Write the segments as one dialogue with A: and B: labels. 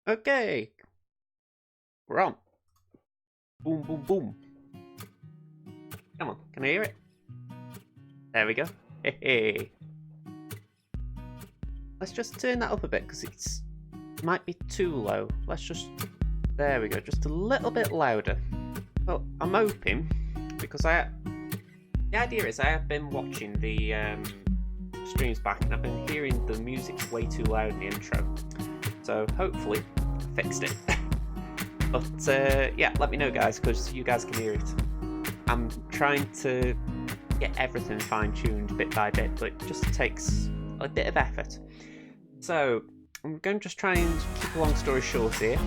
A: Okay, we're on. Boom, boom, boom. Come on, can I hear it? There we go. Hey, hey. Let's just turn that up a bit because it might be too low. Let's just... There we go, just a little bit louder. Well, I'm hoping, because the idea is I have been watching the streams back and I've been hearing the music way too loud in the intro. So hopefully I fixed it. But yeah, let me know guys, because you guys can hear it. I'm trying to get everything fine-tuned bit by bit, but it just takes a bit of effort. So I'm going to just try and keep a long story short here.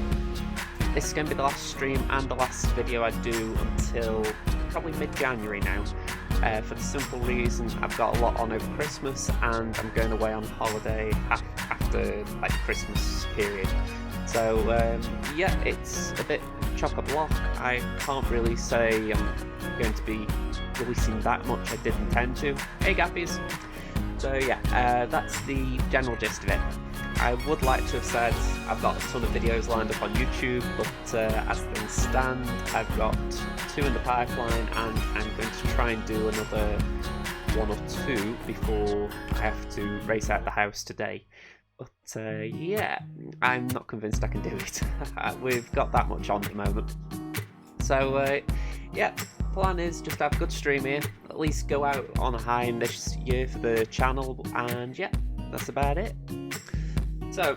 A: This is going to be the last stream and the last video I do until probably mid-January now. For the simple reason I've got a lot on over Christmas and I'm going away on holiday after like Christmas period. So yeah, it's a bit chock-a-block. I can't really say I'm going to be releasing that much. I did intend to. Hey Gappies! So yeah, that's the general gist of it. I would like to have said I've got a ton of videos lined up on YouTube, but as things stand, I've got 2 in the pipeline and I'm going to try and do another 1 or 2 before I have to race out the house today. But yeah, I'm not convinced I can do it. We've got that much on at the moment. So yeah, plan is just have a good stream here, at least go out on a high in this year for the channel, and yeah, that's about it. So,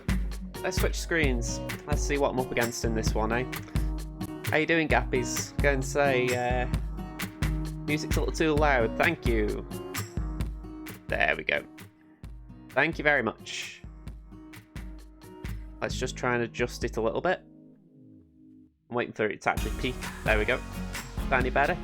A: let's switch screens. Let's see what I'm up against in this one, eh? How you doing, Gappies? Go and say, music's a little too loud, thank you. There we go. Thank you very much. Let's just try and adjust it a little bit. I'm waiting for it to actually peak. There we go. Any better?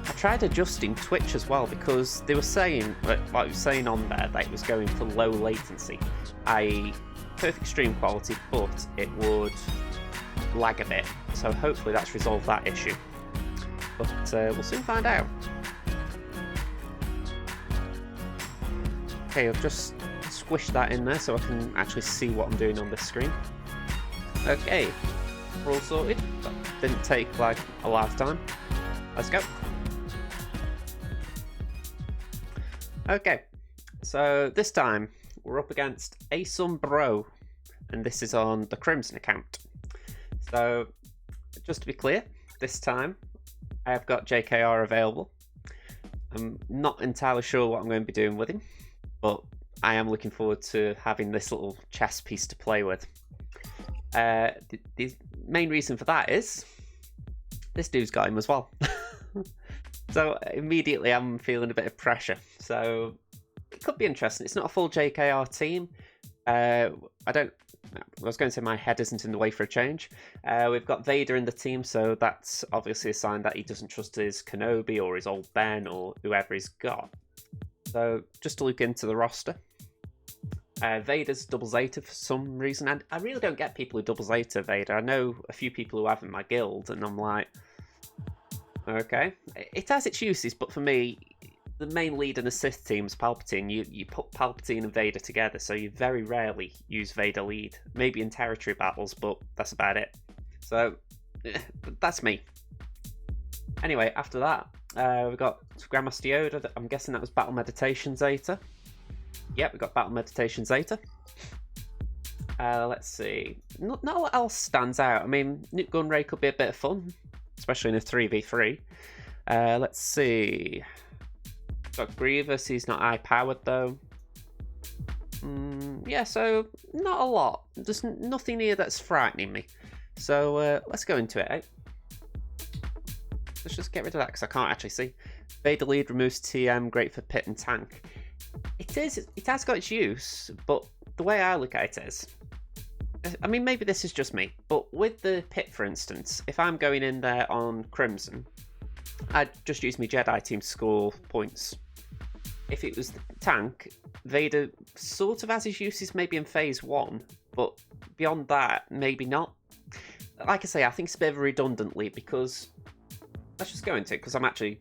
A: I tried adjusting Twitch as well because they were saying, like I was saying on there, that it was going for low latency, i.e. perfect stream quality, but it would lag a bit. So hopefully that's resolved that issue. But we'll soon find out. Okay, I've just squished that in there so I can actually see what I'm doing on this screen. Okay, we're all sorted. That didn't take like a lifetime. Let's go. Okay, so this time we're up against Bro, and this is on the Crimson account. So, just to be clear, this time I have got JKR available. I'm not entirely sure what I'm going to be doing with him, but I am looking forward to having this little chess piece to play with. The main reason for that is this dude's got him as well. So immediately I'm feeling a bit of pressure. So it could be interesting. It's not a full JKR team. I was going to say my head isn't in the way for a change. We've got Vader in the team, so that's obviously a sign that he doesn't trust his Kenobi or his old Ben or whoever he's got. So just to look into the roster. Vader's double Zeta for some reason, and I really don't get people who double Zeta Vader. I know a few people who have in my guild, and I'm like, okay. It has its uses, but for me, the main lead in the Sith team is Palpatine. You put Palpatine and Vader together, so you very rarely use Vader lead. Maybe in territory battles, but that's about it. So, that's me. Anyway, after that, we've got Grandmaster Yoda. I'm guessing that was Battle Meditation Zeta. Yep, we've got Battle Meditation Zeta. Let's see. Not what else stands out. I mean, Nuke Gunray could be a bit of fun, especially in a 3v3. Let's see. Got Grievous, he's not high-powered though. Yeah, so not a lot. There's nothing here that's frightening me. So let's go into it, eh? Let's just get rid of that because I can't actually see. Vader lead removes TM, great for pit and tank. It has got its use, but the way I look at it is, I mean, maybe this is just me, but with the pit, for instance, if I'm going in there on Crimson, I'd just use my Jedi team to score points. If it was the tank, Vader sort of has his uses maybe in phase 1, but beyond that, maybe not. Like I say, I think it's a bit of a redundant lead because, let's just go into it, because I'm actually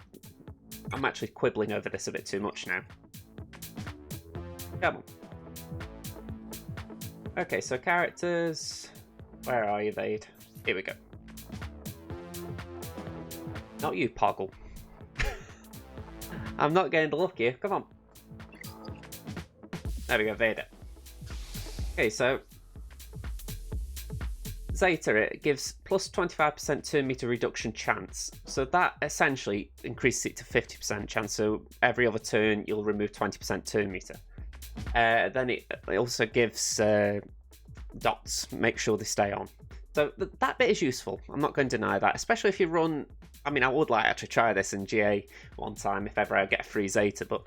A: quibbling over this a bit too much now. Come on. Okay, so characters. Where are you, Vade? Here we go. Not you, Poggle. I'm not getting the look here. Come on. There we go, Vader. Okay, so Zeta, it gives plus 25% turn meter reduction chance. So that essentially increases it to 50% chance. So every other turn, you'll remove 20% turn meter. Then it also gives dots, make sure they stay on. So that bit is useful. I'm not going to deny that, especially if you run. I mean, I would like to try this in GA one time if ever I get a free Zeta, but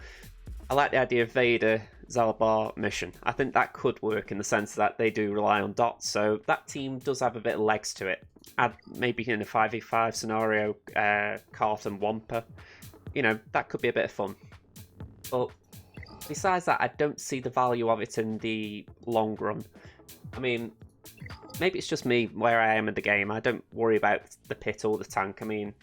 A: I like the idea of Vader Zalbar mission. I think that could work in the sense that they do rely on dots, so that team does have a bit of legs to it. Add maybe in a 5v5 scenario, Karth and Wampa. You know, that could be a bit of fun. But besides that, I don't see the value of it in the long run. I mean, maybe it's just me where I am in the game. I don't worry about the pit or the tank. I mean,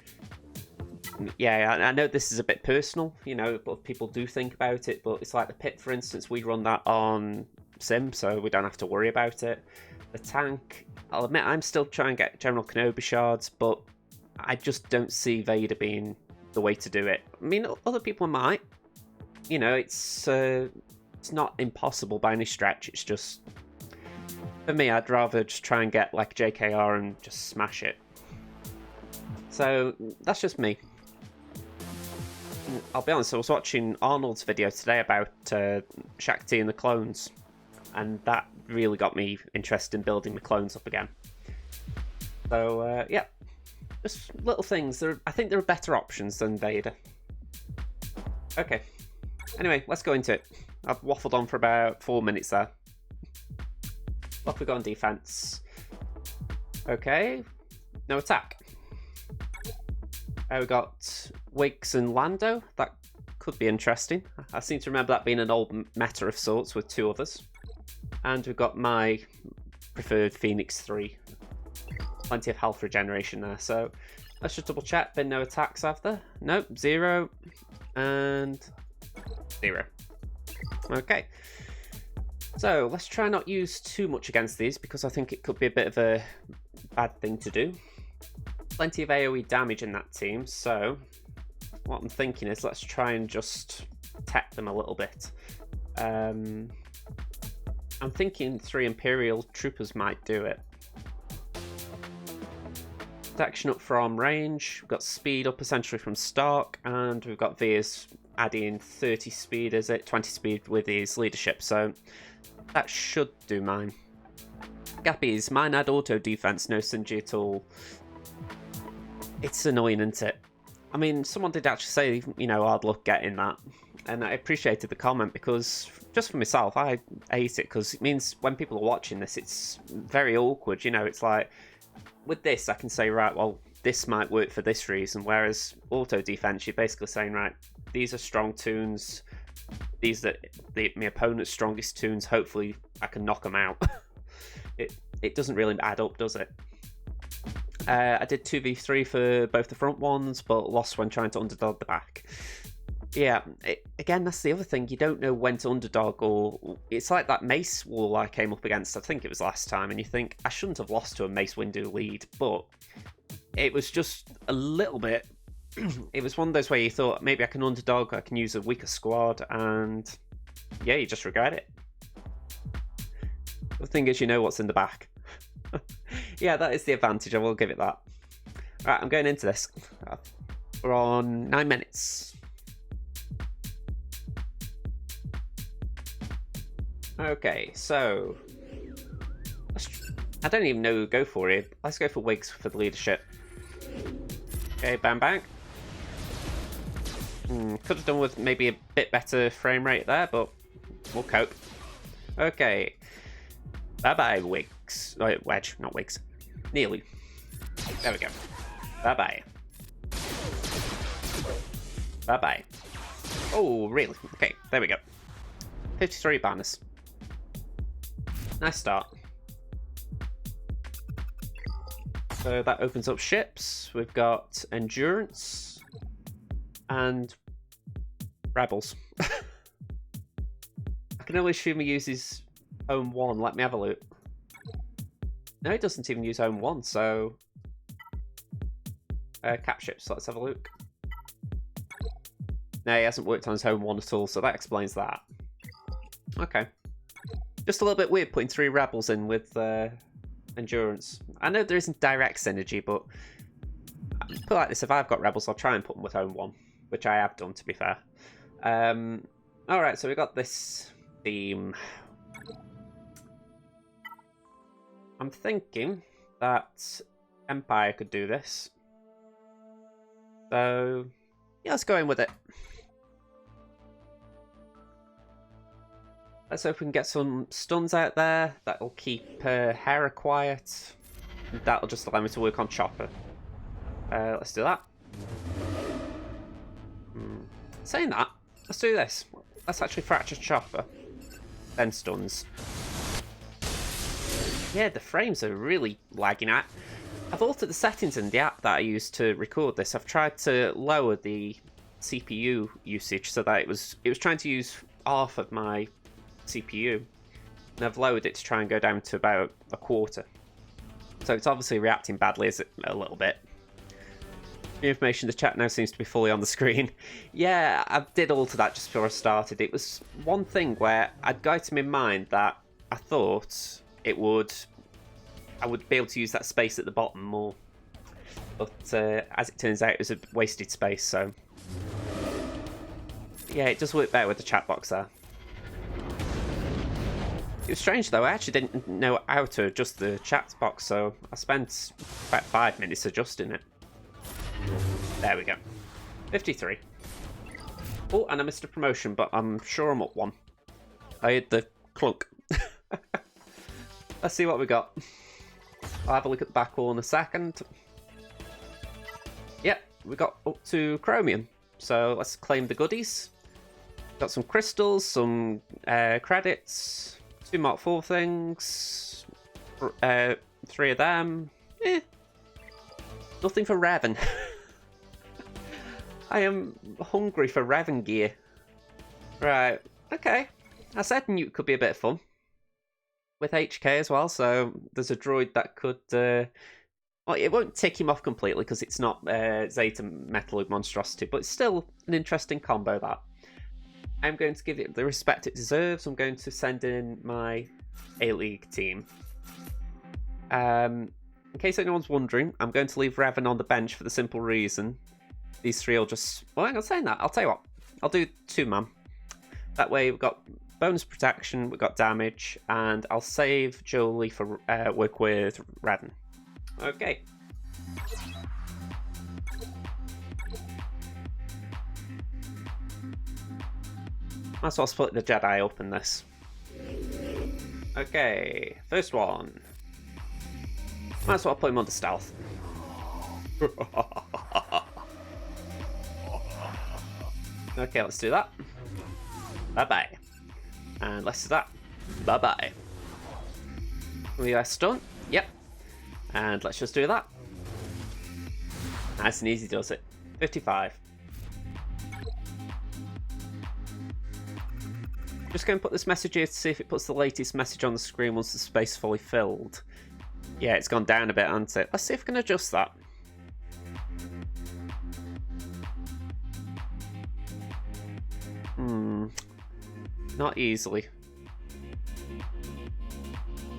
A: yeah, I know this is a bit personal, you know, but people do think about it. But it's like the pit, for instance, we run that on Sim, so we don't have to worry about it. The tank, I'll admit, I'm still trying to get General Kenobi shards, but I just don't see Vader being the way to do it. I mean, other people might. You know, it's not impossible by any stretch. It's just, for me, I'd rather just try and get like JKR and just smash it. So that's just me. I'll be honest, I was watching Arnold's video today about Shakti and the clones, and that really got me interested in building the clones up again. So yeah, just little things. I think there are better options than Vader. Okay, anyway, let's go into it. I've waffled on for about 4 minutes there. What have we got on defense? Okay, no attack. We got Wiggs and Lando. That could be interesting. I seem to remember that being an old meta of sorts with two others. And we've got my preferred Phoenix 3. Plenty of health regeneration there. So let's just double check. Been no attacks, have there? Nope, 0 and 0. Okay. So let's try not use too much against these because I think it could be a bit of a bad thing to do. Plenty of AoE damage in that team, so what I'm thinking is let's try and just tech them a little bit. I'm thinking 3 Imperial Troopers might do it. Protection up from range, we've got speed up essentially from Stark, and we've got Veers adding 30 speed, is it? 20 speed with his leadership, so that should do mine. Gappies, mine add auto defense, no synergy at all. It's annoying, isn't it? I mean, someone did actually say, you know, hard luck getting that. And I appreciated the comment because, just for myself, I hate it because it means when people are watching this, it's very awkward. You know, it's like, with this, I can say, right, well, this might work for this reason. Whereas auto defense, you're basically saying, right, these are strong tunes. These are my opponent's strongest tunes. Hopefully, I can knock them out. It doesn't really add up, does it? I did 2v3 for both the front ones, but lost when trying to underdog the back. Yeah, again, that's the other thing. You don't know when to underdog, or it's like that Mace wall I came up against, I think it was last time, and you think, I shouldn't have lost to a Mace Windu lead, but it was just a little bit. It was one of those where you thought, maybe I can underdog, I can use a weaker squad, and yeah, you just regret it. The thing is, you know what's in the back. Yeah, that is the advantage, I will give it that. Right, I'm going into this. We're on 9 minutes. Okay, so I don't even know who to go for here. Let's go for Wiggs for the leadership. Okay, bang bang. Could have done with maybe a bit better frame rate there, but we'll cope. Okay. Bye-bye, Wiggs. Oh, Wedge, not Wiggs. Nearly. There we go. Bye-bye. Bye-bye. Oh, really? Okay, there we go. 53 bonus. Nice start. So that opens up ships. We've got Endurance and Rebels. I can only assume he uses Home 1. Let me have a look. No, it doesn't even use Home 1, so... cap ships, let's have a look. No, he hasn't worked on his Home 1 at all, so that explains that. Okay. Just a little bit weird putting 3 rebels in with endurance. I know there isn't direct synergy, but... Put it like this, if I've got rebels, I'll try and put them with Home 1. Which I have done, to be fair. Alright, so we got this theme. I'm thinking that Empire could do this. So, yeah, let's go in with it. Let's hope we can get some stuns out there. That'll keep Hera quiet. That'll just allow me to work on Chopper. Let's do that. Saying that, let's do this. Let's actually fracture Chopper. Then stuns. Yeah, the frames are really lagging out. I've altered the settings in the app that I used to record this. I've tried to lower the CPU usage so that it was trying to use half of my CPU. And I've lowered it to try and go down to about a quarter. So it's obviously reacting badly a little bit. The information in the chat now seems to be fully on the screen. Yeah, I did alter that just before I started. It was one thing where I'd got it in my mind that I thought I would be able to use that space at the bottom more. But as it turns out, it was a wasted space, so... Yeah, it does work better with the chat box there. It was strange though, I actually didn't know how to adjust the chat box, so I spent about 5 minutes adjusting it. There we go. 53. Oh, and I missed a promotion, but I'm sure I'm up 1. I heard the clunk. Let's see what we got. I'll have a look at the back wall in a second. Yep, we got up to Chromium. So let's claim the goodies. Got some crystals, some credits, 2 Mark 4 things, 3 of them. Nothing for Revan. I am hungry for Revan gear. Right, okay. I said Newt could be a bit of fun. With HK as well, so there's a droid that could... well, it won't tick him off completely because it's not Zeta Metalloid Monstrosity, but it's still an interesting combo, that. I'm going to give it the respect it deserves. I'm going to send in my A-League team. In case anyone's wondering, I'm going to leave Revan on the bench for the simple reason these 3 will just... Well, I'm not saying that. I'll tell you what. I'll do 2-man. That way we've got bonus protection, we've got damage, and I'll save Jolie for work with Revan. Okay. Might as well split the Jedi up in this. Okay, first one. Might as well put him under stealth. Okay, let's do that. Bye-bye. And let's do that. Bye-bye. We are stunned. Yep. And let's just do that. Nice and easy does it. 55. Just going to put this message here to see if it puts the latest message on the screen once the space is fully filled. Yeah, it's gone down a bit, hasn't it? Let's see if we can adjust that. Not easily.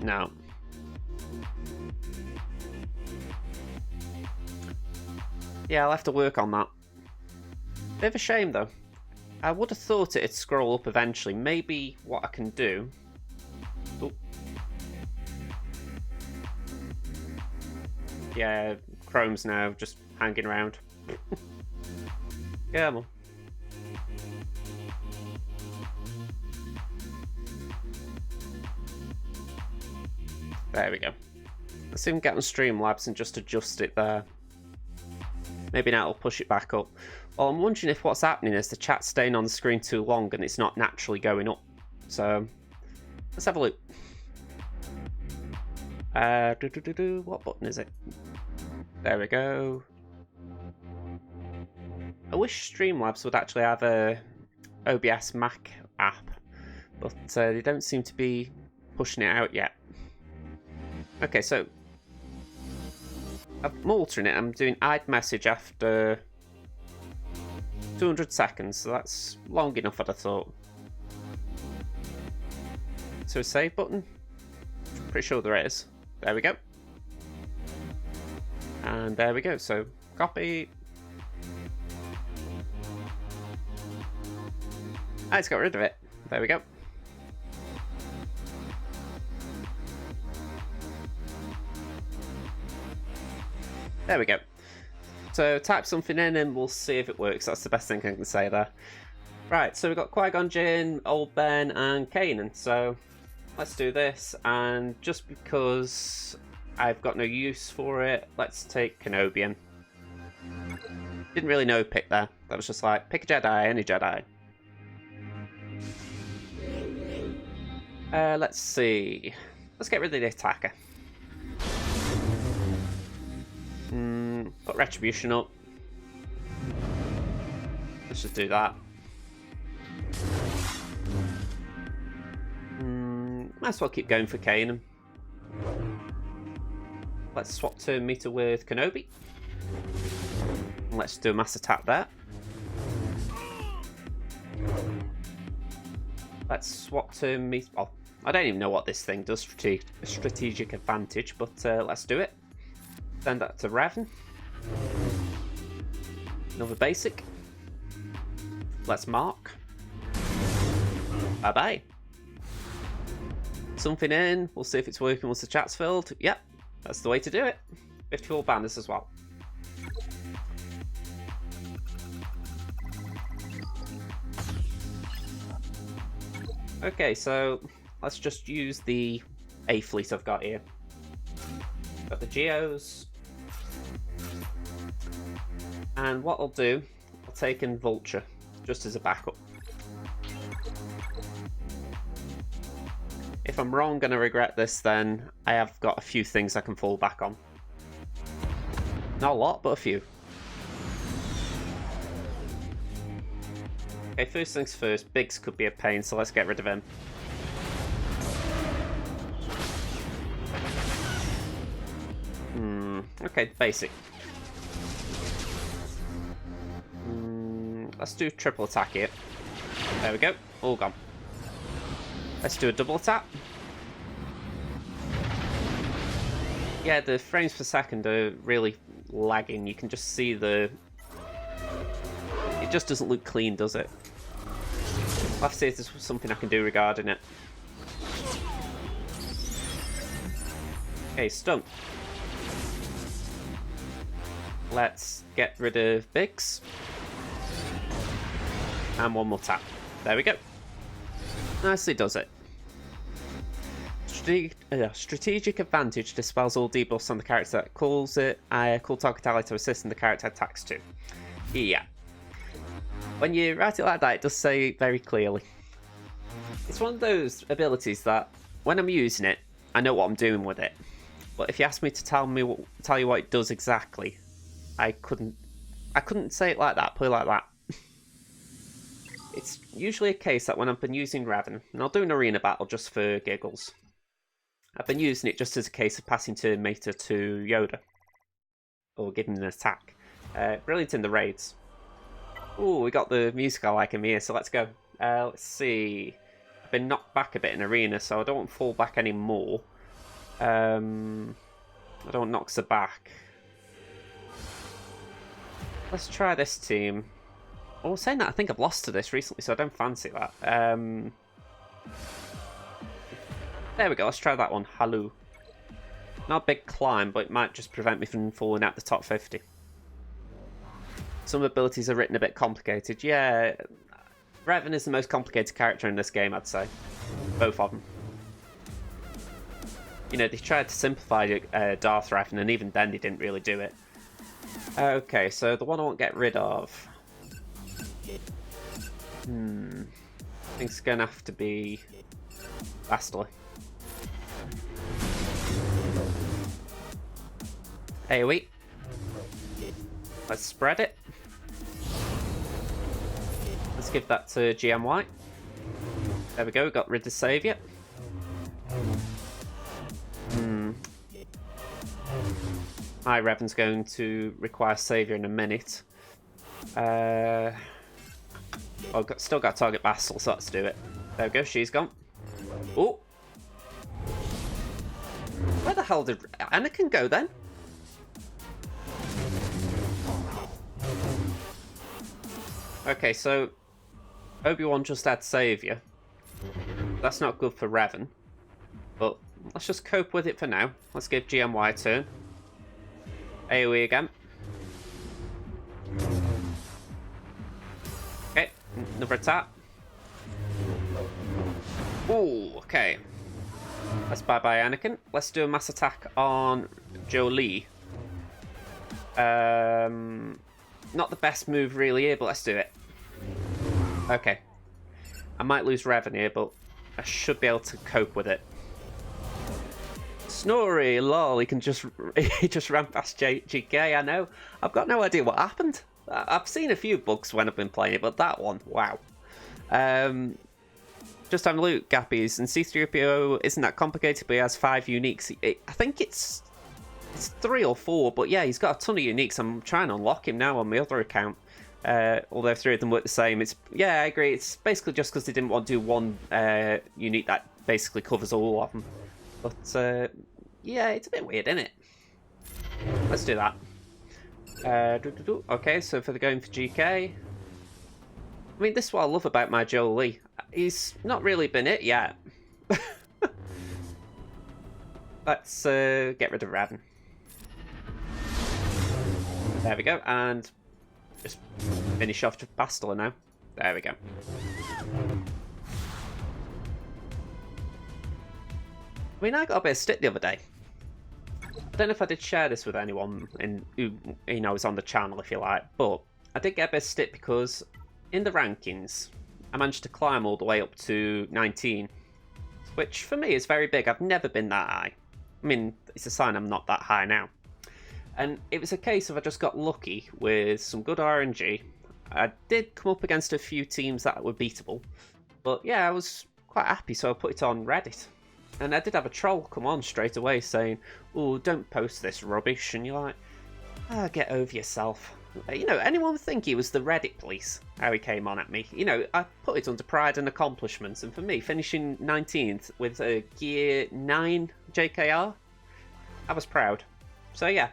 A: No. Yeah, I'll have to work on that. Bit of a shame though. I would have thought it'd scroll up eventually. Maybe what I can do... Ooh. Yeah, Chrome's now just hanging around. Come on. There we go. Let's see if we can get on Streamlabs and just adjust it there. Maybe now it'll push it back up. Well, I'm wondering if what's happening is the chat's staying on the screen too long and it's not naturally going up. So, let's have a look. What button is it? There we go. I wish Streamlabs would actually have a OBS Mac app, but they don't seem to be pushing it out yet. Okay, so I'm altering it. I'm doing I'd message after 200 seconds, so that's long enough, I'd have thought. So a save button? Pretty sure there is. There we go. And there we go. So copy. I just got rid of it. There we go. There we go. So type something in and we'll see if it works. That's the best thing I can say there. Right, so we've got Qui-Gon Jinn, Old Ben, and Kanan. So let's do this. And just because I've got no use for it, let's take Kenobi in. Didn't really know pick there. That was just like, pick a Jedi, any Jedi. Let's see. Let's get rid of the attacker. Put retribution up. Let's just do that. Might as well keep going for Kanan. Let's swap turn meter with Kenobi. And let's do a mass attack there. Let's swap turn meter. Well, I don't even know what this thing does. Strategic advantage, but let's do it. Send that to Revan. Another basic. Let's mark. Bye bye. Something in. We'll see if it's working once the chat's filled. Yep, that's the way to do it. 54 banners as well. Okay, so let's just use the A fleet I've got here. Got the Geos. And what I'll do, I'll take in Vulture, just as a backup. If I'm wrong, gonna regret this, then I have got a few things I can fall back on. Not a lot, but a few. Okay, first things first, Biggs could be a pain, so let's get rid of him. Okay, basic. Let's do triple attack here. There we go, all gone. Let's do a double attack. Yeah, the frames per second are really lagging. You can just see the... It just doesn't look clean, does it? I'll have to see if there's something I can do regarding it. Okay, stun. Let's get rid of Biggs. And one more tap. There we go. Nicely does it. Strategic advantage dispels all debuffs on the character that calls it. Call target ally to assist in the character attacks too. Yeah. When you write it like that, it does say very clearly. It's one of those abilities that when I'm using it, I know what I'm doing with it. But if you ask me to tell you what it does exactly, I couldn't say it like that, put it like that. It's usually a case that when I've been using Revan, and I'll do an arena battle just for giggles, I've been using it just as a case of passing turn meter to Yoda, or giving an attack. Brilliant in the raids. Ooh, we got the music I like in here, so let's go. Let's see. I've been knocked back a bit in arena, so I don't want to fall back anymore. I don't want knocks her back. Let's try this team. Oh, saying that, I think I've lost to this recently, so I don't fancy that. There we go, let's try that one. Halu. Not a big climb, but it might just prevent me from falling out the top 50. Some abilities are written a bit complicated. Yeah, Revan is the most complicated character in this game, I'd say. Both of them. You know, they tried to simplify Darth Revan, and even then they didn't really do it. Okay, so the one I want to get rid of... I think it's going to have to be Bastila. AoE. Let's spread it. Let's give that to GMY. There we go, got rid of Saviour. My Revan's going to require saviour in a minute. Oh, still got target Bastel, so let's do it. There we go, she's gone. Oh! Where the hell did Anakin go then? Okay, so Obi-Wan just had saviour. That's not good for Revan. But let's just cope with it for now. Let's give GMY a turn. AoE again. Okay, another attack. Ooh, okay. Let's bye-bye Anakin. Let's do a mass attack on Jolie. Not the best move really here, but let's do it. Okay. I might lose Revan here, but I should be able to cope with it. Snorri, lol, he just ran past GK, I know. I've got no idea what happened. I've seen a few bugs when I've been playing it, but that one, wow. Just having a look, Gappies, and C3PO isn't that complicated, but he has 5 uniques. I think it's 3 or 4, but yeah, he's got a ton of uniques. I'm trying to unlock him now on my other account. Although 3 of them work the same. Yeah, I agree. It's basically just because they didn't want to do one unique that basically covers all of them. But yeah, it's a bit weird, isn't it? Let's do that. Okay, so for the going for GK. I mean, this is what I love about my Jolie. He's not really been it yet. Let's get rid of Revan. There we go, and just finish off to Bastila now. There we go. I mean, I got a bit of stick the other day. I don't know if I did share this with anyone who is on the channel, if you like, but I did get a bit of stick because in the rankings, I managed to climb all the way up to 19, which for me is very big. I've never been that high. I mean, it's a sign I'm not that high now. And it was a case of I just got lucky with some good RNG. I did come up against a few teams that were beatable, but yeah, I was quite happy, so I put it on Reddit. And I did have a troll come on straight away saying, "Oh, don't post this rubbish," and you're like, "Ah, get over yourself." You know, anyone would think he was the Reddit police, how he came on at me. You know, I put it under pride and accomplishments, and for me, finishing 19th with a Gear 9 JKR, I was proud. So yeah,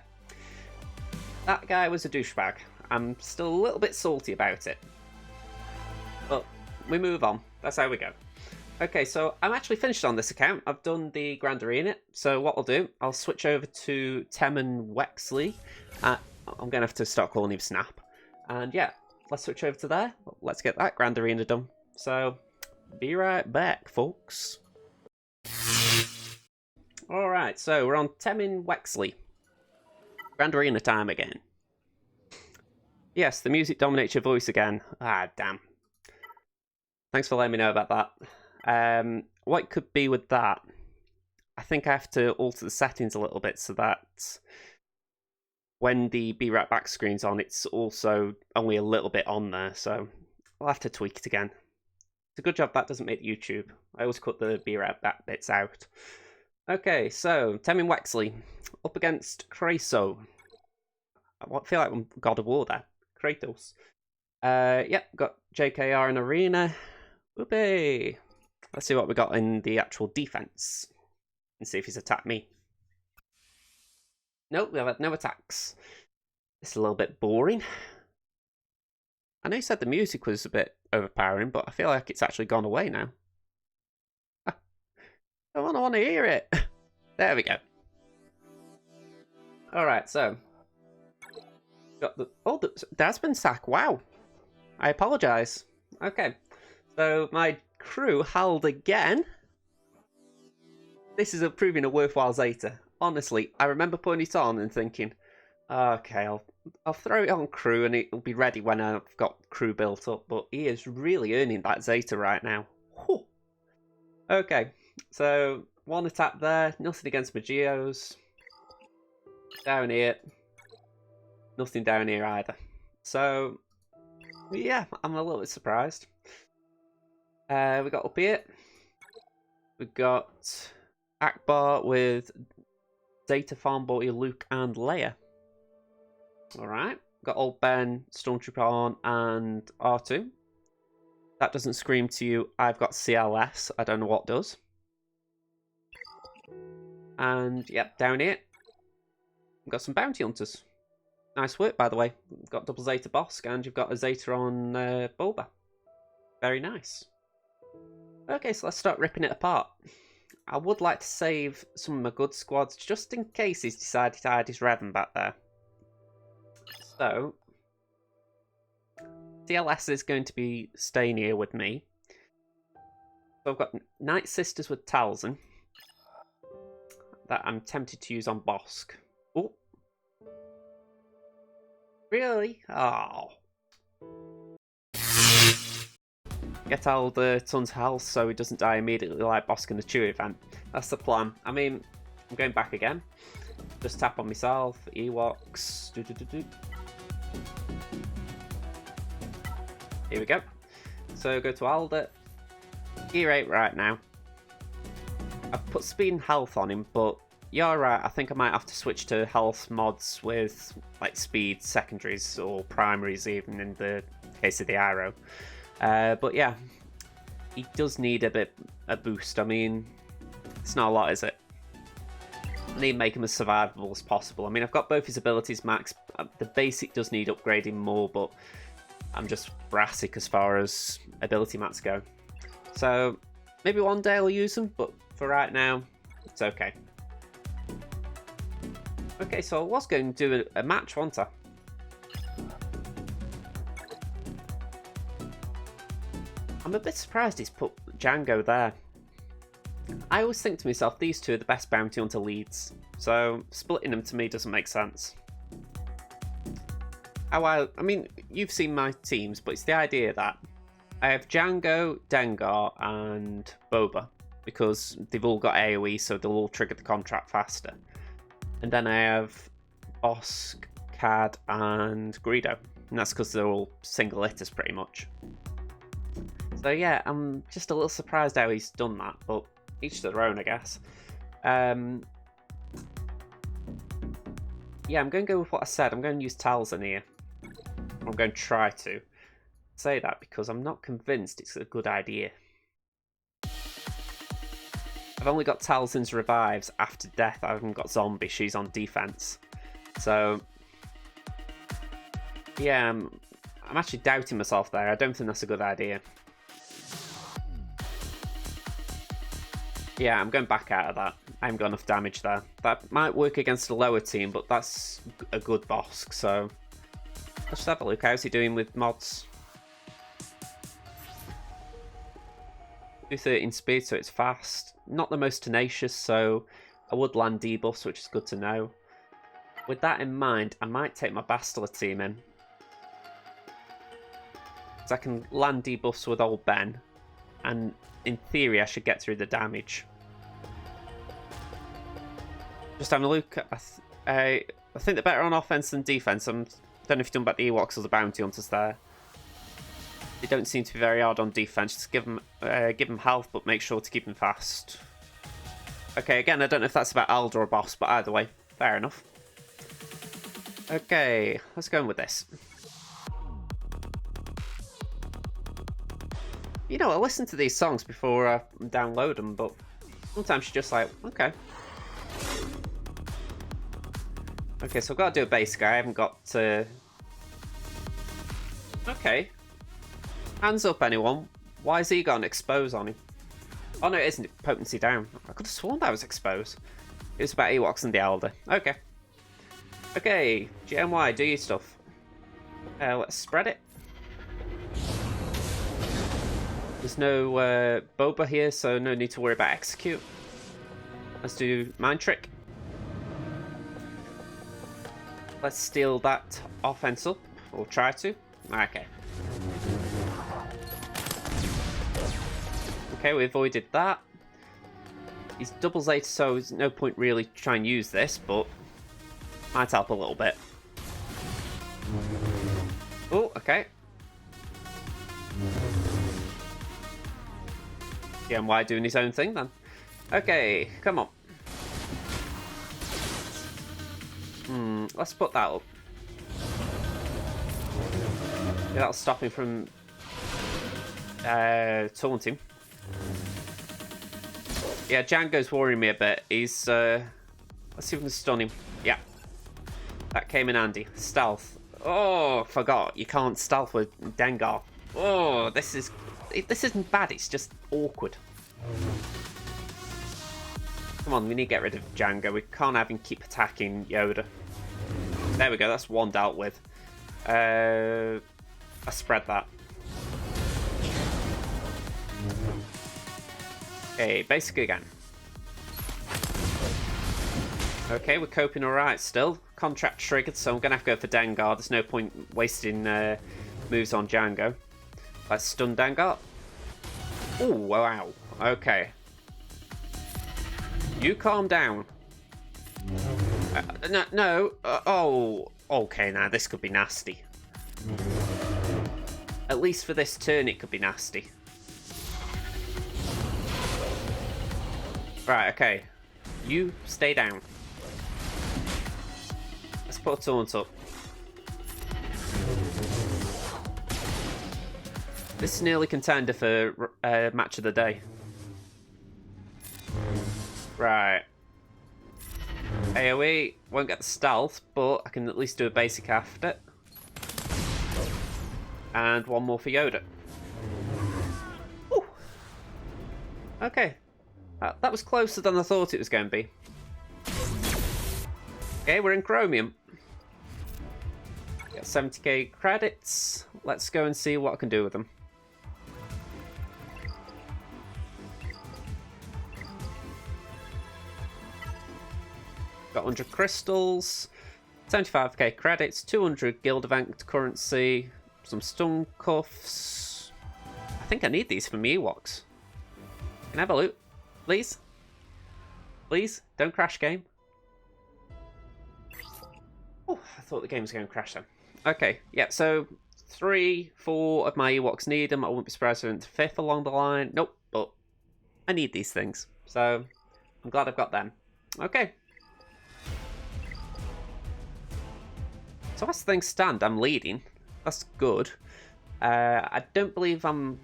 A: that guy was a douchebag. I'm still a little bit salty about it. But we move on. That's how we go. Okay, so I'm actually finished on this account. I've done the Grand Arena. So what I'll do, I'll switch over to Temmin Wexley. I'm going to have to start calling him Snap. And yeah, let's switch over to there. Let's get that Grand Arena done. So, be right back, folks. Alright, so we're on Temmin Wexley. Grand Arena time again. Yes, the music dominates your voice again. Ah, damn. Thanks for letting me know about that. What it could be with that, I think I have to alter the settings a little bit so that when the Be Right Back screen's on, it's also only a little bit on there, so I'll have to tweak it again. It's a good job that doesn't make YouTube. I always cut the Be Right Back bits out. Okay, so Temmin Wexley up against Kratos. I feel like I'm God of War there. Kratos. Yep, got JKR in Arena. Whoopee! Let's see what we got in the actual defense and see if he's attacked me. Nope, we have had no attacks. It's a little bit boring. I know you said the music was a bit overpowering, but I feel like it's actually gone away now. I want to hear it. There we go. Alright, so. Got the Dasman sack. Wow. I apologise. Okay. So my crew held again. This is proving a worthwhile Zeta. Honestly, I remember putting it on and thinking, okay, I'll throw it on crew and it'll be ready when I've got crew built up. But he is really earning that Zeta right now. Whew. Okay, so one attack there. Nothing against my Geos. Down here. Nothing down here either. So, yeah, I'm a little bit surprised. We got up here. We got Akbar with Zeta, Farm Boy, Luke, and Leia. Alright. Got old Ben, Stormtrooper on, and R2. That doesn't scream to you, I've got CLS. I don't know what does. And, yep, down here, we've got some bounty hunters. Nice work, by the way. You've got double Zeta Bosk, and you've got a Zeta on Boba. Very nice. Okay, so let's start ripping it apart. I would like to save some of my good squads, just in case he's decided to hide his Revan back there. So, CLS is going to be staying here with me. So I've got Night Sisters with Talzin that I'm tempted to use on Bosk. Oh. Really? Oh. Get Alder tons of health so he doesn't die immediately like Bosk in the Chewie event. That's the plan. I mean, I'm going back again. Just tap on myself, Ewoks. Here we go. So go to Alder. Gear 8 right now. I've put speed and health on him, but you're right, I think I might have to switch to health mods with like speed secondaries or primaries even in the case of the arrow. But yeah, he does need a boost. I mean, it's not a lot, is it? I need to make him as survivable as possible. I mean, I've got both his abilities max. The basic does need upgrading more, but I'm just brassic as far as ability mats go. So maybe one day I'll use them, but for right now, it's okay. Okay, so I was going to do a match, wasn't I? I'm a bit surprised he's put Django there. I always think to myself, these two are the best bounty hunter leads, so splitting them to me doesn't make sense. I mean, you've seen my teams, but it's the idea that I have Django, Dengar, and Boba, because they've all got AoE, so they'll all trigger the contract faster. And then I have Bosk, Cad, and Greedo, and that's because they're all single hitters pretty much. So yeah, I'm just a little surprised how he's done that, but each to their own, I guess. Yeah, I'm going to go with what I said. I'm going to use Talzin here. I'm going to try to say that because I'm not convinced it's a good idea. I've only got Talzin's revives after death. I haven't got Zombie. She's on defense. So yeah, I'm actually doubting myself there. I don't think that's a good idea. Yeah, I'm going back out of that. I haven't got enough damage there. That might work against the lower team, but that's a good Bosk, so let's just have a look. How's he doing with mods? 213 speed, so it's fast. Not the most tenacious, so I would land debuffs, which is good to know. With that in mind, I might take my Bastila team in. Because I can land debuffs with old Ben, and in theory I should get through the damage. Just having a look, I think they're better on offense than defense. I don't know if you've done about the Ewoks or the bounty hunters there. They don't seem to be very hard on defense. Just give them health, but make sure to keep them fast. Okay, again, I don't know if that's about Alder or Boss, but either way, fair enough. Okay, let's go in with this. You know, I listen to these songs before I download them, but sometimes you're just like, okay. Okay, so I've got to do a base guy. I haven't got to... Okay. Hands up, anyone. Why has he got an expose on him? Oh, no, it isn't. Potency down. I could have sworn that was expose. It was about Ewoks and the Elder. Okay. Okay, GMY, do your stuff. Let's spread it. There's no Boba here, so no need to worry about execute. Let's do Mind Trick. Let's steal that offense up, or try to. Okay. Okay, we avoided that. He's double Zeta, so there's no point really trying to use this, but might help a little bit. Oh, okay. GMY doing his own thing then. Okay, come on. Let's put that up. Yeah, that'll stop him from taunting. Yeah, Django's worrying me a bit. He's let's see if we can stun him. Yeah. That came in handy. Stealth. Oh, forgot. You can't stealth with Dengar. Oh, this isn't bad, it's just awkward. Come on, we need to get rid of Django. We can't have him keep attacking Yoda. There we go, that's one dealt with. I spread that. Okay, basic again. Okay, we're coping alright still. Contract triggered, so I'm going to have to go for Dengar. There's no point wasting moves on Django. Let's stun Dengar. Oh, wow. Okay. You calm down. No. Oh, okay, now this could be nasty. At least for this turn, it could be nasty. Right, okay. You stay down. Let's put a taunt up. This is nearly contender for match of the day. Right. AoE won't get the stealth, but I can at least do a basic after. And one more for Yoda. Ooh. Okay. That was closer than I thought it was going to be. Okay, we're in Chromium. Got 70k credits. Let's go and see what I can do with them. Got 100 crystals, 75k credits, 200 guild event currency, some stun cuffs. I think I need these for me Ewoks. Can I have a loot? Please? Please? Don't crash game. Oh, I thought the game was going to crash then. Okay, yeah, so 3, 4 of my Ewoks need them. I wouldn't be surprised if it's 5th along the line. Nope, but I need these things. So I'm glad I've got them. Okay. So as things stand, I'm leading. That's good. I don't believe I'm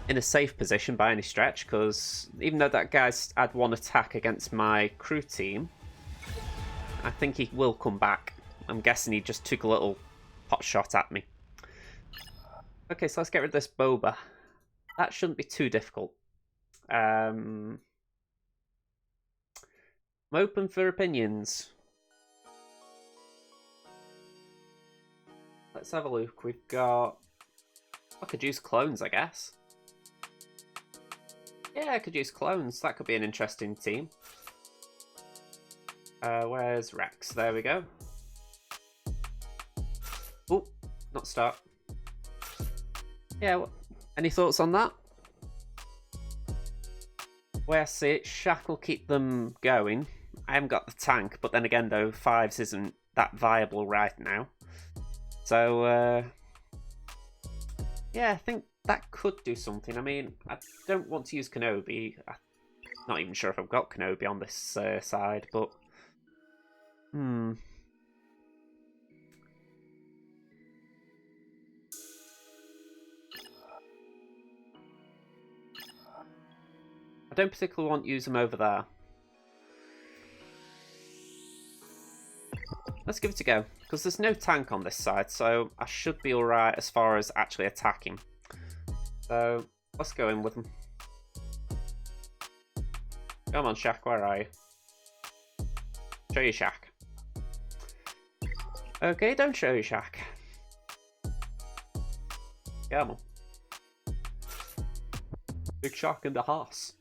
A: in a safe position by any stretch, because even though that guy's had one attack against my crew team, I think he will come back. I'm guessing he just took a little pot shot at me. Okay, so let's get rid of this Boba. That shouldn't be too difficult. I'm open for opinions. Let's have a look. We've got... I could use clones, I guess. Yeah, I could use clones. That could be an interesting team. Where's Rex? There we go. Oh, not start. Yeah, any thoughts on that? Where I see it, Shaq will keep them going. I haven't got the tank, but then again though, 5s isn't that viable right now. So, yeah, I think that could do something. I mean, I don't want to use Kenobi. I'm not even sure if I've got Kenobi on this side, but... I don't particularly want to use them over there. Let's give it a go, because there's no tank on this side, so I should be alright as far as actually attacking. So, let's go in with them. Come on, Shaq, where are you? Show you Shaq. Okay, don't show you Shaq. Come on. Big Shaq in the house.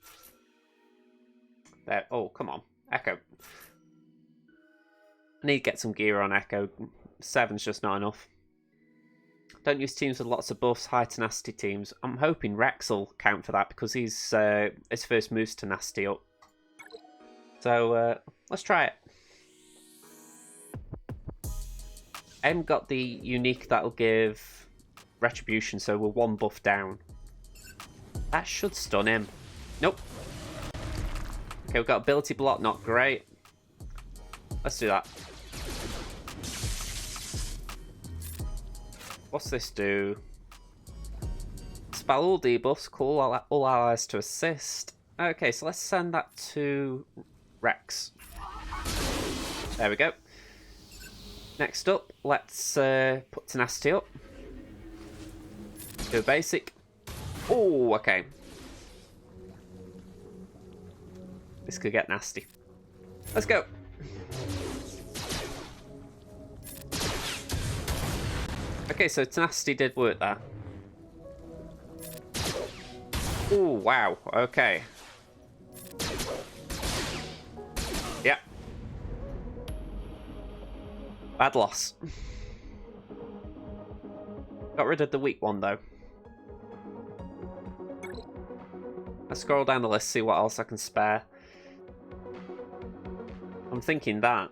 A: There. Oh, come on. Echo. I need to get some gear on Echo. 7's just not enough. Don't use teams with lots of buffs, high tenacity teams. I'm hoping Rex will count for that because he's his first move's tenacity up. So let's try it. I haven't got the unique that'll give retribution, so we're 1 buff down. That should stun him. Nope. Okay, we've got ability block, not great. Let's do that. What's this do? Spell all debuffs, call all allies to assist. Okay, so let's send that to Rex. There we go. Next up, let's put Tenacity up. Do a basic. Oh, okay. This could get nasty. Let's go. Okay, so Tenacity did work there. Oh, wow. Okay. Yeah. Bad loss. Got rid of the weak one, though. Let's scroll down the list, see what else I can spare. I'm thinking that.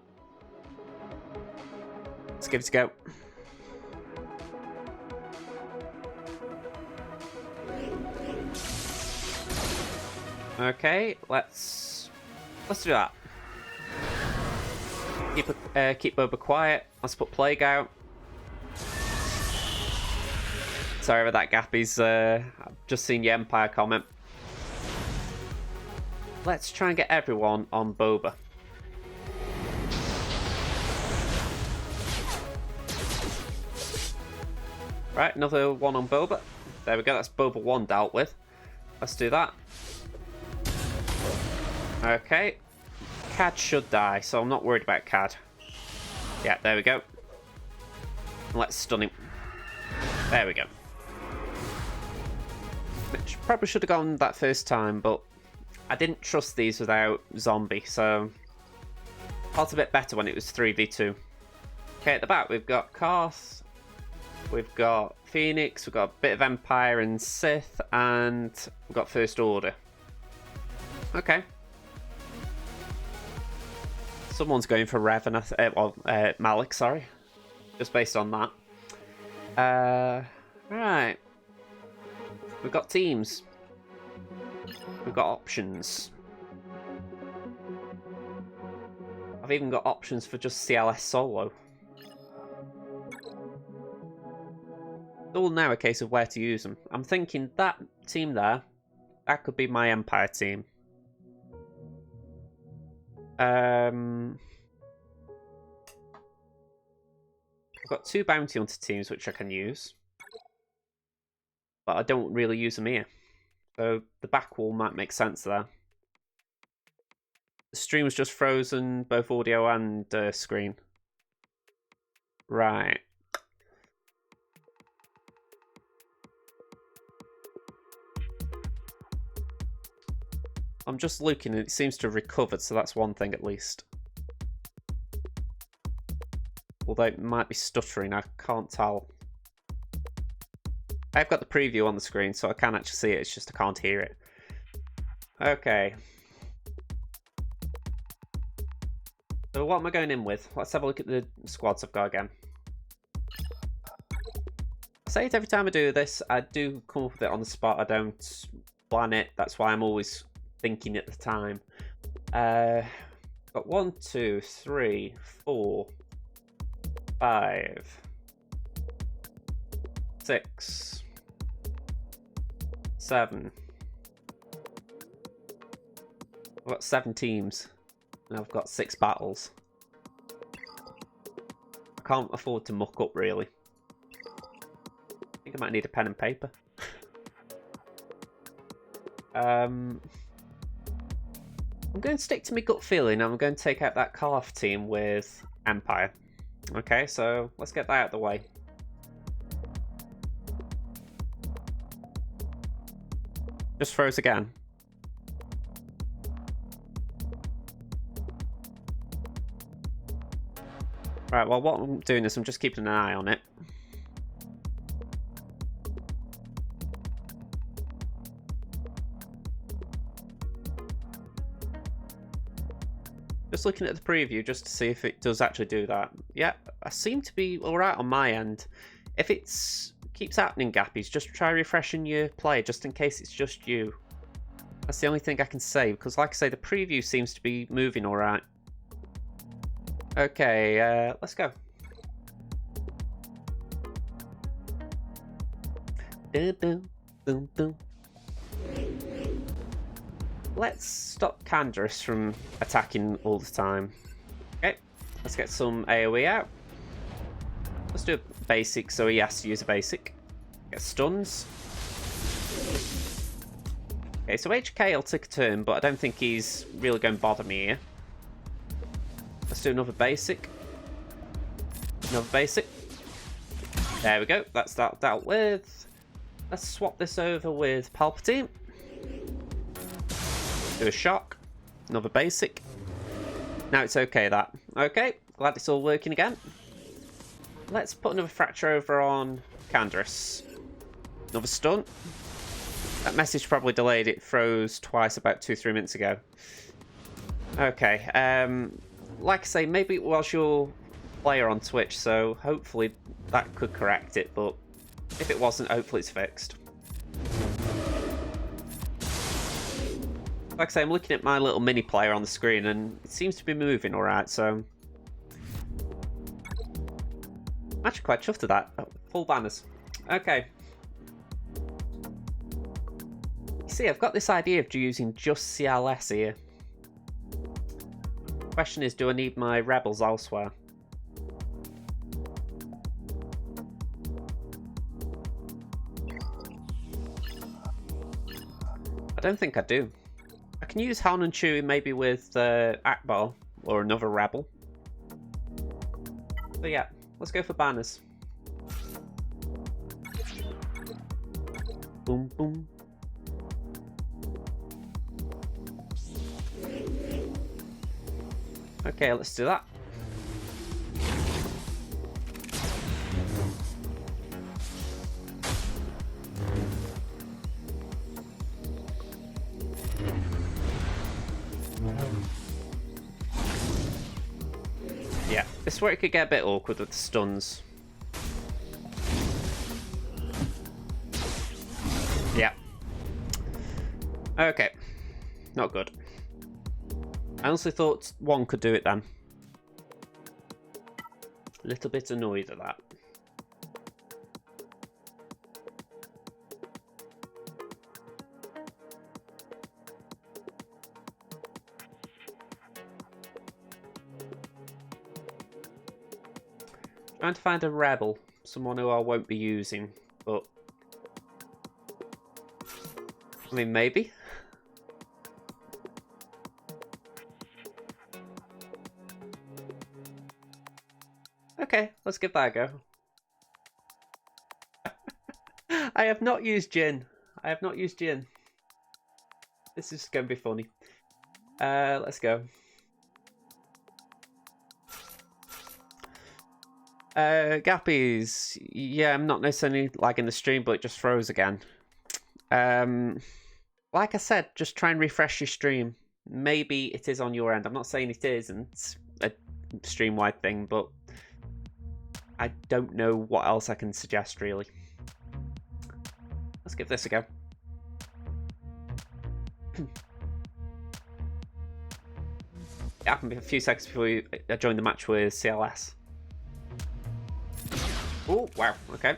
A: Let's give it a go. Okay, let's do that. Keep Boba quiet. Let's put Plague out. Sorry about that, Gappy's. I've just seen your Empire comment. Let's try and get everyone on Boba. Right, another one on Boba. There we go, that's Boba 1 dealt with. Let's do that. Okay. Cad should die, so I'm not worried about Cad. Yeah, there we go. Let's stun him. There we go. Which probably should have gone that first time, but I didn't trust these without Zombie, so I felt a bit better when it was 3v2. Okay, at the back we've got Karth, we've got Phoenix, we've got a bit of Empire and Sith, and we've got First Order. Okay. Someone's going for Revan, Malik, sorry. Just based on that. Right. We've got teams. We've got options. I've even got options for just CLS solo. It's all now a case of where to use them. I'm thinking that team there, that could be my Empire team. I've got 2 bounty hunter teams which I can use, but I don't really use them here. So the back wall might make sense there. The stream was just frozen, both audio and screen. Right. I'm just looking and it seems to have recovered, so that's one thing at least. Although it might be stuttering, I can't tell. I've got the preview on the screen, so I can actually see it, it's just I can't hear it. Okay. So what am I going in with? Let's have a look at the squads I've got again. I say it every time I do this, I do come up with it on the spot, I don't plan it, that's why I'm always thinking at the time. Got 1, 2, 3, 4, 5, 6, 7. I've got 7 teams and I've got 6 battles. I can't afford to muck up really. I think I might need a pen and paper. I'm going to stick to my gut feeling. I'm going to take out that Karth team with Empire. Okay, so let's get that out of the way. Just froze again. Right, well what I'm doing is I'm just keeping an eye on it. Just looking at the preview just to see if it does actually do that. Yeah, I seem to be alright on my end. If it keeps happening, Gappies, just try refreshing your player just in case it's just you. That's the only thing I can say, because like I say, the preview seems to be moving alright. Okay, let's go. Let's stop Canderous from attacking all the time. Okay, let's get some AoE out. Let's do a basic, so he has to use a basic. Get stuns. Okay, so HK will take a turn, but I don't think he's really going to bother me here. Let's do another basic. Another basic. There we go, that's that dealt with. Let's swap this over with Palpatine. Do a shock. Another basic. Now it's okay, that. Okay, glad it's all working again. Let's put another fracture over on Canderous. Another stun. That message probably delayed. It froze twice about 2-3 minutes ago. Okay, like I say, maybe it was your player on Twitch, so hopefully that could correct it, but if it wasn't, hopefully it's fixed. Like I say, I'm looking at my little mini player on the screen and it seems to be moving alright, so I'm actually quite chuffed at that. Oh, full banners. Okay. You see, I've got this idea of using just CLS here. Question is, do I need my rebels elsewhere? I don't think I do. I can use Han and Chewie maybe with Akbar or another rebel. But yeah, let's go for banners. Boom, boom. Okay, let's do that. Yeah, this is where it could get a bit awkward with the stuns. Yeah. Okay. Not good. I honestly thought one could do it then. A little bit annoyed at that. Trying to find a rebel, someone who I won't be using, but I mean, maybe. Okay, let's give that a go. I have not used Jin. I have not used Jin. This is going to be funny. Let's go. Gappies. Yeah, I'm not necessarily lagging the stream, but it just froze again. Like I said, just try and refresh your stream. Maybe it is on your end. I'm not saying it isn't a stream-wide thing, but I don't know what else I can suggest, really. Let's give this a go. It happened a few seconds before I joined the match with CLS. Oh, wow, okay.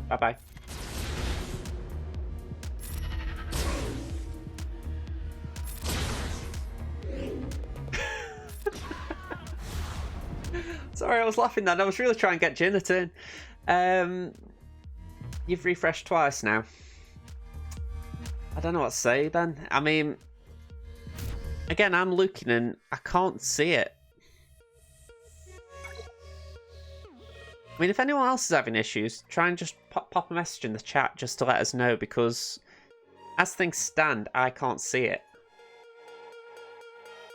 A: Bye-bye. Sorry, I was laughing then. I was really trying to get Jin a turn. You've refreshed twice now. I don't know what to say then. I mean, again, I'm looking and I can't see it. I mean, if anyone else is having issues, try and just pop a message in the chat just to let us know, because as things stand, I can't see it.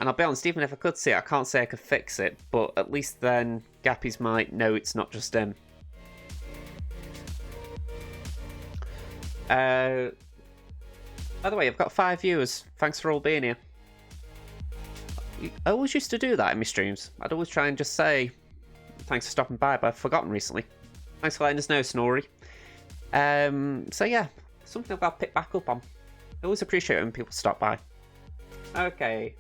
A: And I'll be honest, even if I could see it, I can't say I could fix it, but at least then Gappies might know it's not just him. By the way, I've got 5 viewers. Thanks for all being here. I always used to do that in my streams. I'd always try and just say, thanks for stopping by, but I've forgotten recently. Thanks for letting us know, Snorri. So yeah, something I've got to pick back up on. I always appreciate it when people stop by. Okay.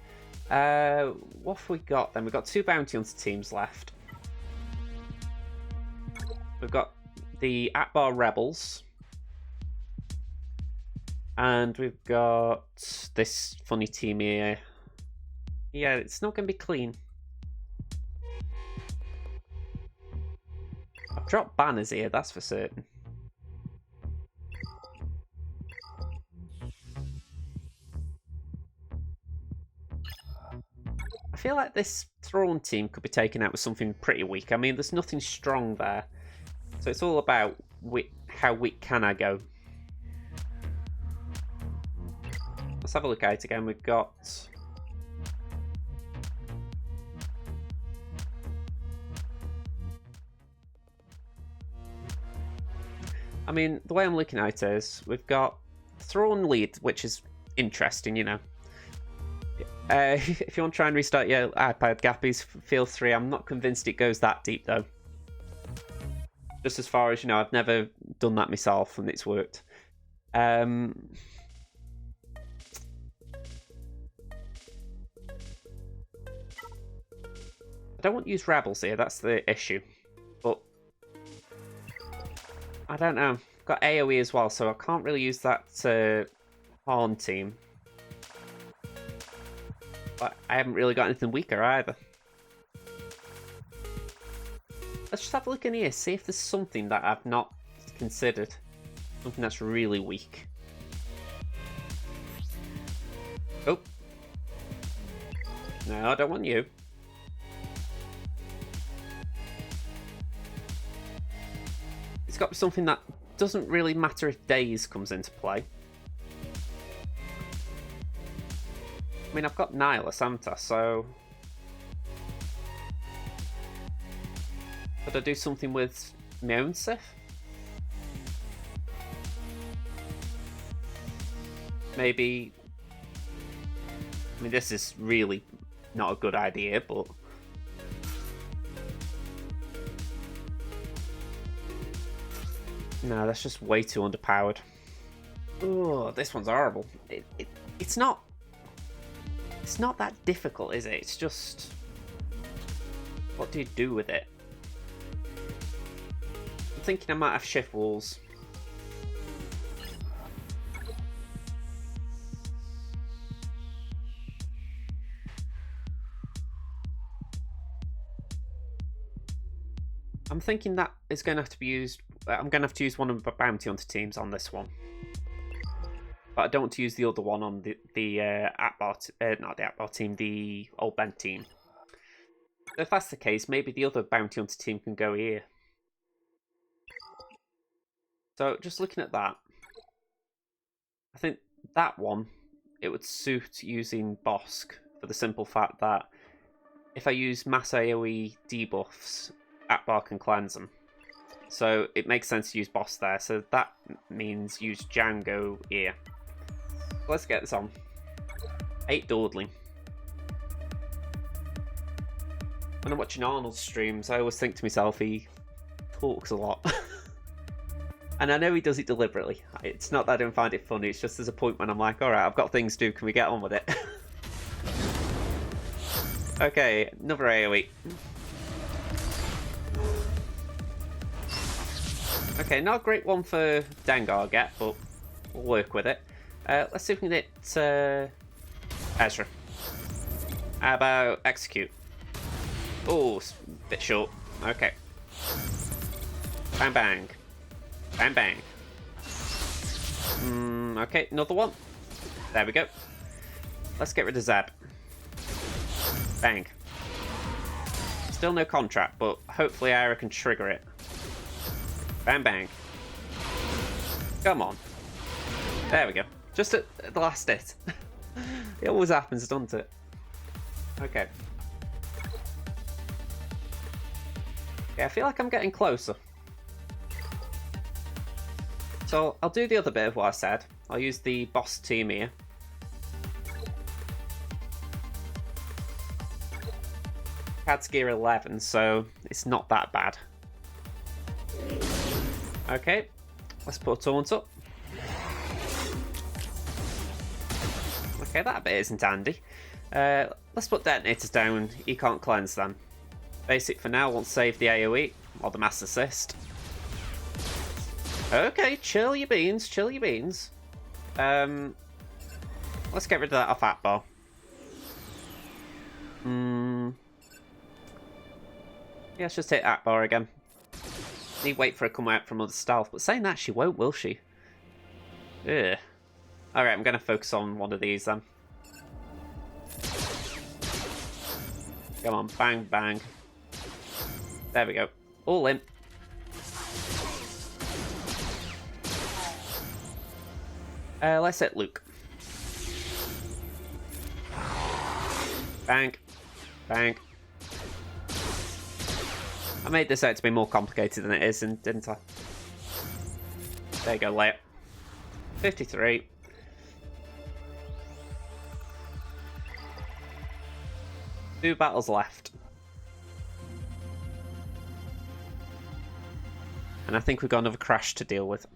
A: What have we got then? We've got 2 bounty hunter teams left. We've got the Akbar Rebels. And we've got this funny team here. Yeah, it's not going to be clean. I've dropped banners here, that's for certain. I feel like this Thrawn team could be taken out with something pretty weak. I mean, there's nothing strong there. So it's all about how weak can I go. Let's have a look at it again. We've got... I mean, the way I'm looking at it is, we've got Thrawn lead, which is interesting, you know. If you want to try and restart your iPad Gappies, feel free. I'm not convinced it goes that deep, though. Just as far as, you know, I've never done that myself, and it's worked. I don't want to use Rebels here, that's the issue. But I don't know. I've got AoE as well, so I can't really use that Horn team. But I haven't really got anything weaker either. Let's just have a look in here, see if there's something that I've not considered. Something that's really weak. Oh. No, I don't want you. It's got to be something that doesn't really matter if Daze comes into play. I mean, I've got Nihilus, haven't I? So... could I do something with my own Sith? Maybe... I mean, this is really not a good idea, but... no, that's just way too underpowered. Oh, this one's horrible. It's not... it's not that difficult, is it? It's just... what do you do with it? I'm thinking I might have shift walls. I'm thinking that is going to have to be used... I'm going to have to use one of the bounty hunter teams on this one. But I don't want to use the other one on the Akbar... not the Akbar team, the Old Ben team. So if that's the case, maybe the other bounty hunter team can go here. So just looking at that, I think that one, it would suit using Bosk for the simple fact that if I use mass AoE debuffs, Akbar can cleanse them. So it makes sense to use Bosk there, so that means use Django here. Let's get this on. 8 dawdling. When I'm watching Arnold's streams, I always think to myself, he talks a lot. And I know he does it deliberately. It's not that I don't find it funny, it's just there's a point when I'm like, alright, I've got things to do, can we get on with it? Okay, another AoE. Okay, not a great one for Dengar get, but we'll work with it. Let's see if we can hit Ezra. How about execute? Oh, a bit short. Okay. Bang bang. Bang bang. Okay, another one. There we go. Let's get rid of Zeb. Bang. Still no contract, but hopefully Ira can trigger it. Bang bang. Come on. There we go. Just at the last hit. It always happens, doesn't it? Okay. Yeah, I feel like I'm getting closer. So I'll do the other bit of what I said. I'll use the boss team here. Cad's gear 11, so it's not that bad. Okay, let's put a taunt up. Okay, that bit isn't handy. Let's put detonators down. You can't cleanse them. Basic for now, we'll save the AoE, or the mass assist. Okay, chill your beans, chill your beans. Let's get rid of that off that bar. Yeah, let's just take that bar again. Need to wait for her to come out from other stealth, but saying that, she won't, will she? Ugh. Alright, I'm going to focus on one of these then. Come on, bang, bang. There we go. All in. Let's hit Luke. Bang. Bang. I made this out to be more complicated than it is, didn't I? There you go, lay it. 53. Two battles left. And I think we've got another crash to deal with.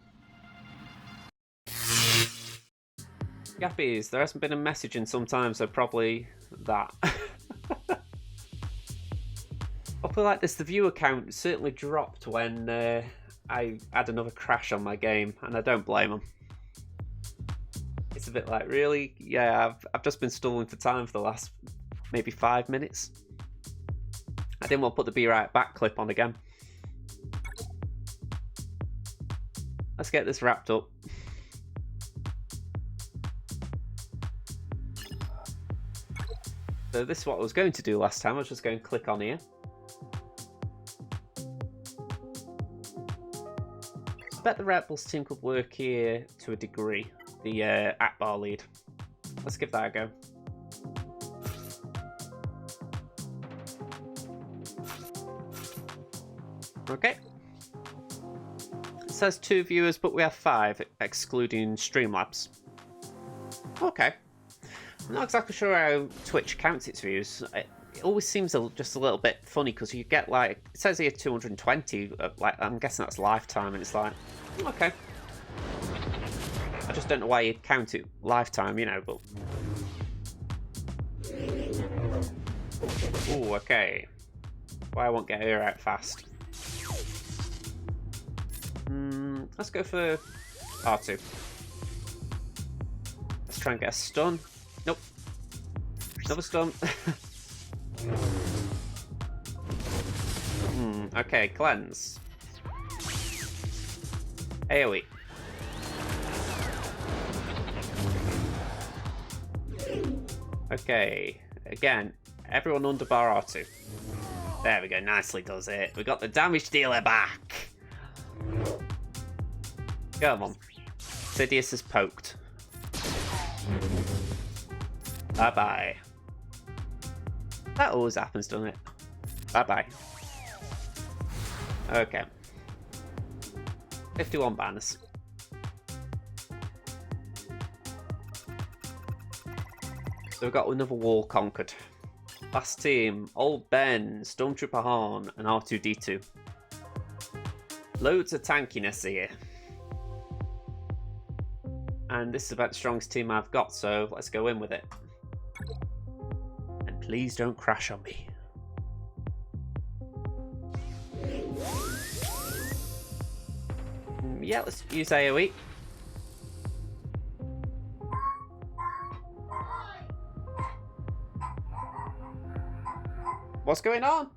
A: Yappies, there hasn't been a message in some time, so probably that. I feel like this, the viewer count certainly dropped when I had another crash on my game, and I don't blame them. It's a bit like, really? Yeah, I've just been stalling for time for the last maybe 5 minutes. I didn't want to put the Be Right Back clip on again. Let's get this wrapped up. So this is what I was going to do last time. I was just going to click on here. I bet the Red Bulls team could work here to a degree. The Akbar lead. Let's give that a go. Okay. It says 2 viewers, but we have 5, excluding Streamlabs. Okay. I'm not exactly sure how Twitch counts its views. It always seems just a little bit funny because you get like, it says here 220, like I'm guessing that's lifetime, and it's like, okay. I just don't know why you'd count it lifetime, you know, but... Ooh, okay. Why I won't get her out fast. Let's go for R2. Let's try and get a stun. Nope. Another stun. Okay, cleanse. AoE. Okay, again, everyone under bar R2. There we go, nicely does it. We got the damage dealer back. Come on. Sidious is poked. Bye-bye. That always happens, doesn't it? Bye-bye. Okay. 51 banners. So we've got another wall conquered. Last team, Old Ben, Stormtrooper Han, and R2-D2. Loads of tankiness here. And this is about the strongest team I've got, so let's go in with it. And please don't crash on me. Yeah, let's use AoE. What's going on?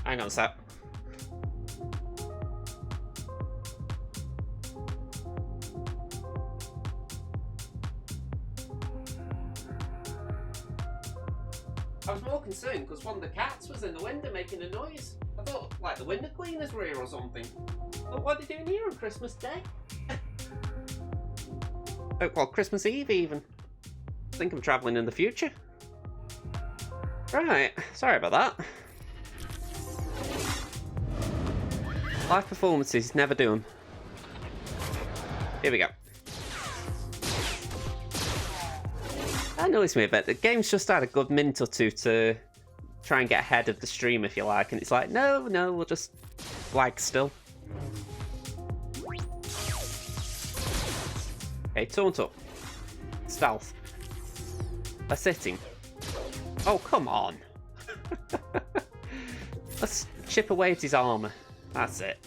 A: Hang on a sec. I was more concerned because one of the cats was in the window making a noise. I thought like the window cleaners were here or something. But what are they doing here on Christmas Day? Oh, well, Christmas Eve even. I think I'm travelling in the future. Right, sorry about that. Live performances, never do them. Here we go. That annoys me a bit. The game's just had a good minute or two to try and get ahead of the stream, if you like, and it's like, no, we'll just lag still. Okay, taunt up. Stealth. They're sitting. Oh, come on. Let's chip away at his armour. That's it.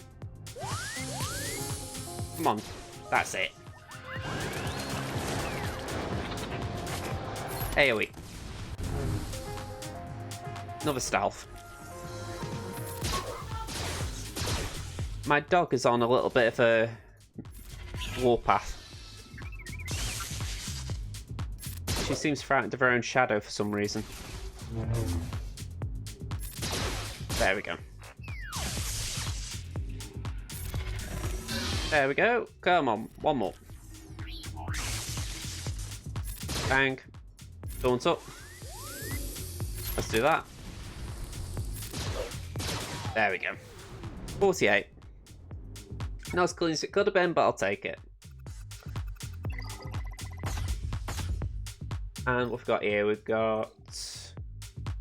A: Come on. That's it. AoE. Another stealth. My dog is on a little bit of a warpath. She seems frightened of her own shadow for some reason. There we go. There we go. Come on, one more. Bang. Daunt up. Let's do that. There we go. 48. Not as clean as it could have been, but I'll take it. And what we've got here, we've got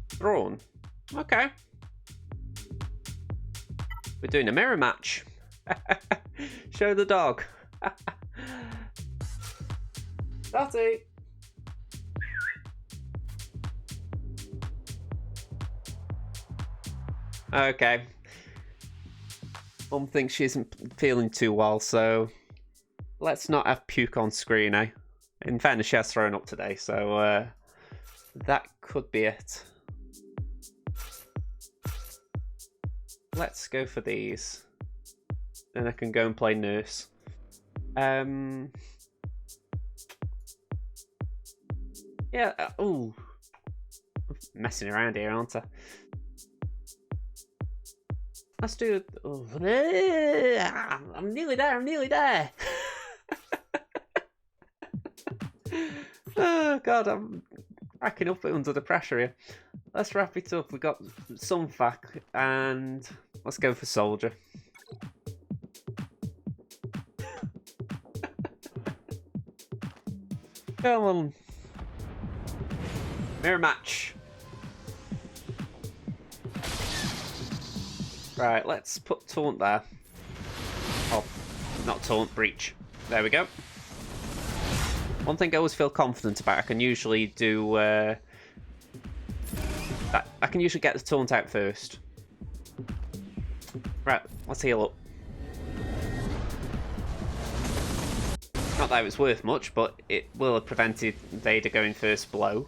A: Thrawn. Okay. We're doing a mirror match. Show the dog. Dotty. Okay. Mum thinks she isn't feeling too well, so let's not have puke on screen, eh? In fairness, she has thrown up today, so that could be it. Let's go for these. Then I can go and play nurse. Yeah, ooh. I'm messing around here, aren't I? Let's do... Oh, I'm nearly there, I'm nearly there! Oh god, I'm cracking up under the pressure here. Let's wrap it up. We've got some fact, and let's go for soldier. Come on. Mirror match. Right, let's put taunt there. Oh, not taunt, breach. There we go. One thing I always feel confident about, I can usually do... I can usually get the taunt out first. Right, let's heal up. Not that it was worth much, but it will have prevented Vader going first blow.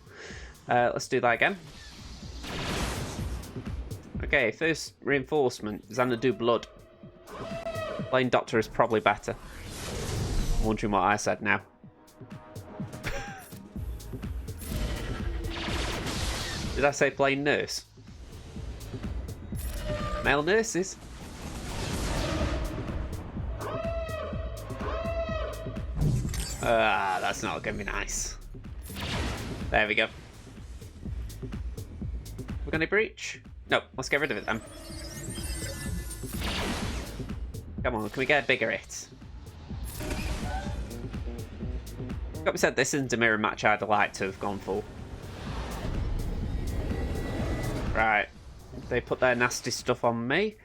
A: Let's do that again. Okay, first reinforcement. Xanadu blood. Playing Doctor is probably better. I'm wondering what I said now. Did I say playing nurse? Male nurses. That's not going to be nice. There we go. We're going to breach? No, let's get rid of it then. Come on, can we get a bigger hit? Got to be said, this isn't a mirror match I'd like to have gone for. Right, they put their nasty stuff on me.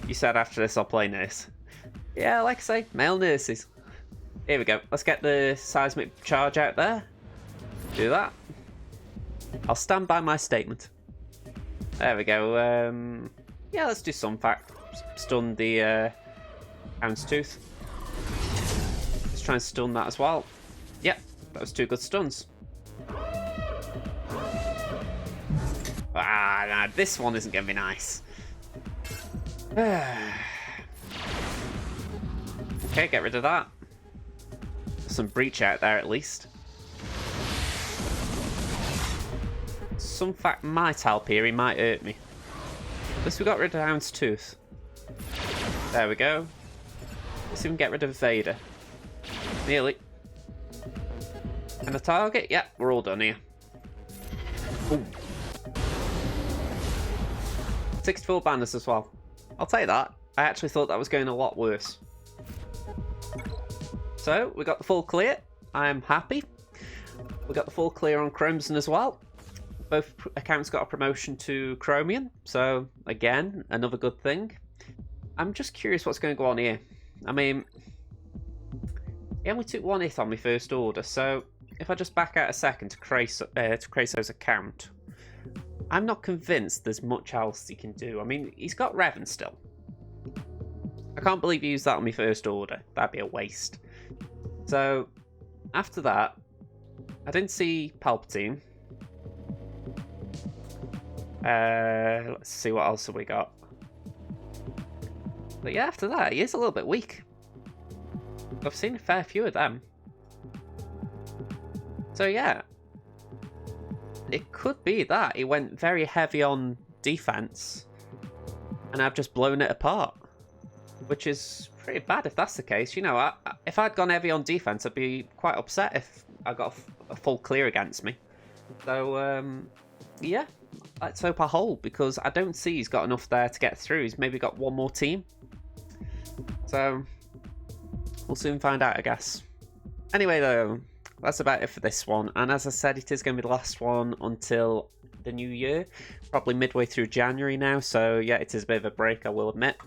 A: You said after this I'll play nurse. Yeah, like I say, male nurses. Here we go. Let's get the seismic charge out there. Do that. I'll stand by my statement. There we go. Yeah, let's do some fact. Stun the houndstooth. Let's try and stun that as well. Yep, that was 2 good stuns. Ah, nah, this one isn't going to be nice. Okay, get rid of that. Some breach out there at least. Some fact might help here, he might hurt me. At least we got rid of houndstooth. There we go. Let's even get rid of Vader. Nearly. And a target? Yeah, we're all done here. Ooh. 64 banners as well. I'll take that. I actually thought that was going a lot worse. So, we got the full clear. I am happy. We got the full clear on Crimson as well. Both accounts got a promotion to Chromium. So, again, another good thing. I'm just curious what's going to go on here. I mean, he only took 1 hit on my first order, so if I just back out a second to Craso's account, I'm not convinced there's much else he can do. I mean, he's got Revan still. I can't believe he used that on my first order. That'd be a waste. So, after that, I didn't see Palpatine. Let's see what else have we got. But yeah, after that, he is a little bit weak. I've seen a fair few of them. So yeah, it could be that he went very heavy on defense, and I've just blown it apart, which is pretty bad if that's the case. You know, if I'd gone heavy on defense, I'd be quite upset if I got a full clear against me. So yeah, let's hope I hold, because I don't see he's got enough there to get through. He's maybe got one more team. So we'll soon find out, I guess. Anyway, though, that's about it for this one. And as I said, it is going to be the last one until the new year. Probably midway through January now. So yeah, it is a bit of a break, I will admit.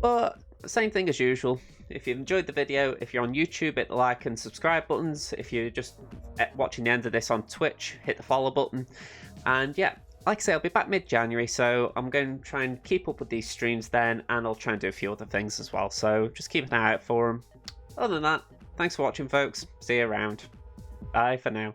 A: But same thing as usual. If you've enjoyed the video, if you're on YouTube, hit the like and subscribe buttons. If you're just watching the end of this on Twitch, hit the follow button. And yeah, like I say, I'll be back mid-January, so I'm going to try and keep up with these streams then, and I'll try and do a few other things as well, so just keep an eye out for them. Other than that, thanks for watching, folks. See you around. Bye for now.